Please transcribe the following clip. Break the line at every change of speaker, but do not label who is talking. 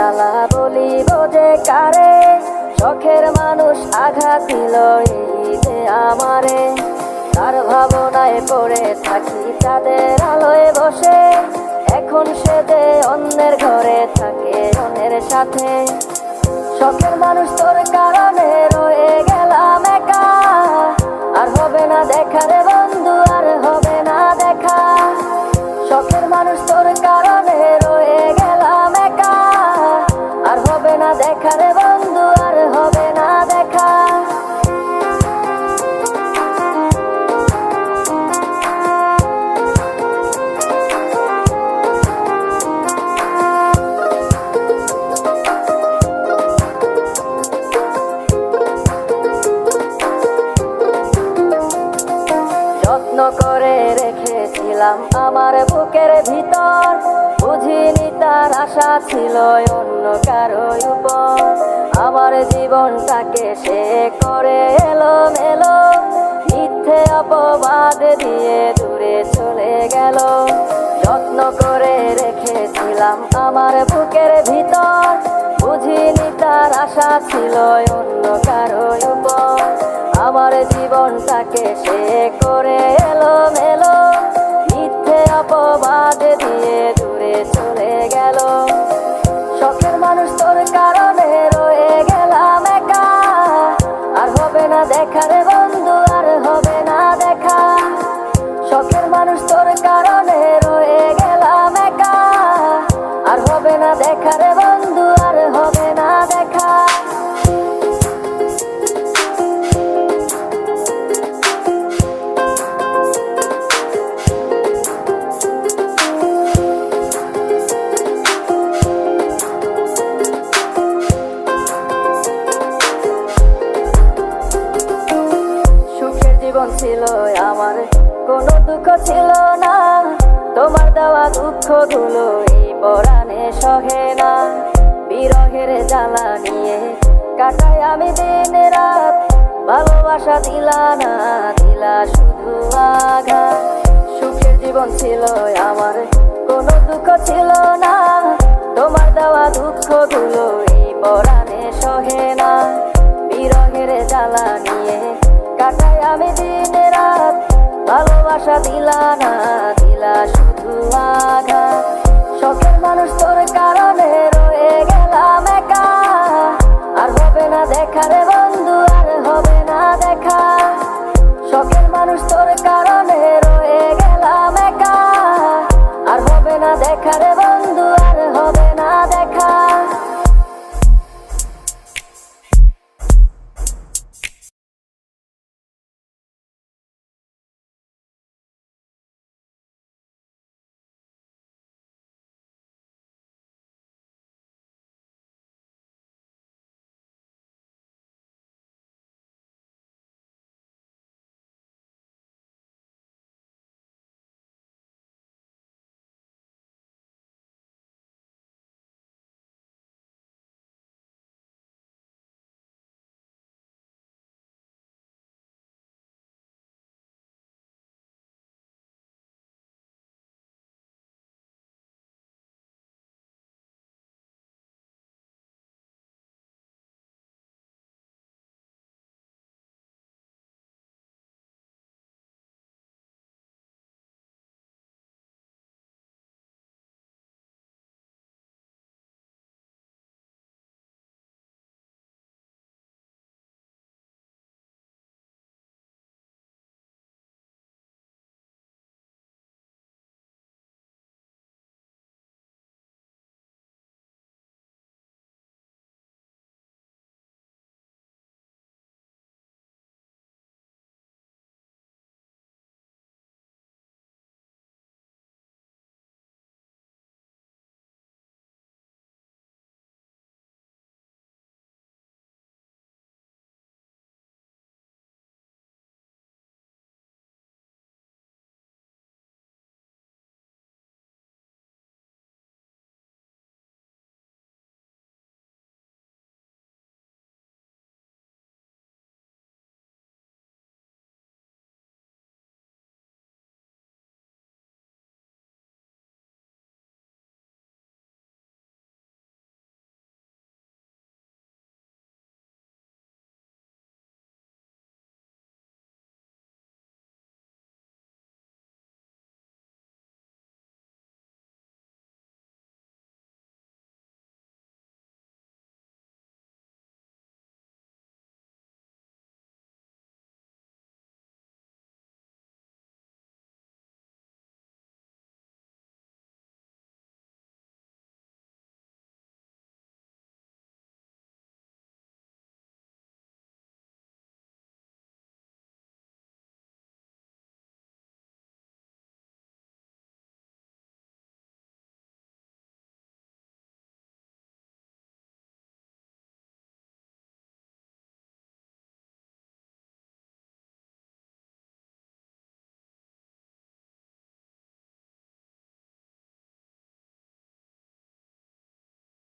জ্বালা বলিব যে কারে, শখের মানুষ আঘাত দিল এই যে আমারে। তার ভাবনায় পড়ে থাকি চাঁদের আলোয় বসে, এখন সে যে অন্যের ঘরে থাকে অন্যের সাথে। শখের মানুষ তোর কারণে রয়ে গেলাম একা, আর হবে না দেখা রে বন্ধু, আর হবে না দেখা। শখের মানুষ তোর কারণে রয়ে গেলাম একা, আর হবে না দেখা রে বন্ধু, আর হবে না দেখা। যত্ন করে রেখেছিলাম আমার বুকের ভিতর, বুঝিনি তার আশা ছিল অন্য কারো উপর। আমার জীবনটাকে সে করে এলোমেলো, মিথ্যে অপবাদ দিয়ে দূরে চলে গেল। যত্ন করে রেখেছিলাম আমার বুকের ভিতর, বুঝিনি তার আশা ছিল অন্য কারো উপর। আমার জীবনটাকে সে করে এলোমেলো, মিথ্যে অপবাদ দিয়ে দূরে চলে গেল। শখের মানুষ তোর কারণে রয়ে গেলাম একা, আর হবে না দেখা রে বন্ধু, আর হবে না দেখা। শখের মানুষ তোর কারণে রয়ে গেলাম একা, আর হবে না দেখা রে বন্ধু, আর হবে না দেখা। জীবন ছিল আমার, কোনো দুঃখ ছিল না, তোমার দেওয়া দুঃখ গুলো এই পরাণে সহে না। বিরহের জ্বালা নিয়ে কাটাই আমি দিন রাত, ভালোবাসা দিলা না, দিলা শুধু আঘাত। সুখের জীবন ছিল আমার, কোনো দুঃখ ছিল না, তোমার দেওয়া দুঃখ গুলো এই পরাণে সহে না। বিরহের জ্বালা নিয়ে কাটাই আমি দিন রাত, ভালোবাসা দিলা না, দিলা শুধু আঘাত। শখের মানুষ তোর কারণে রয়ে গেলাম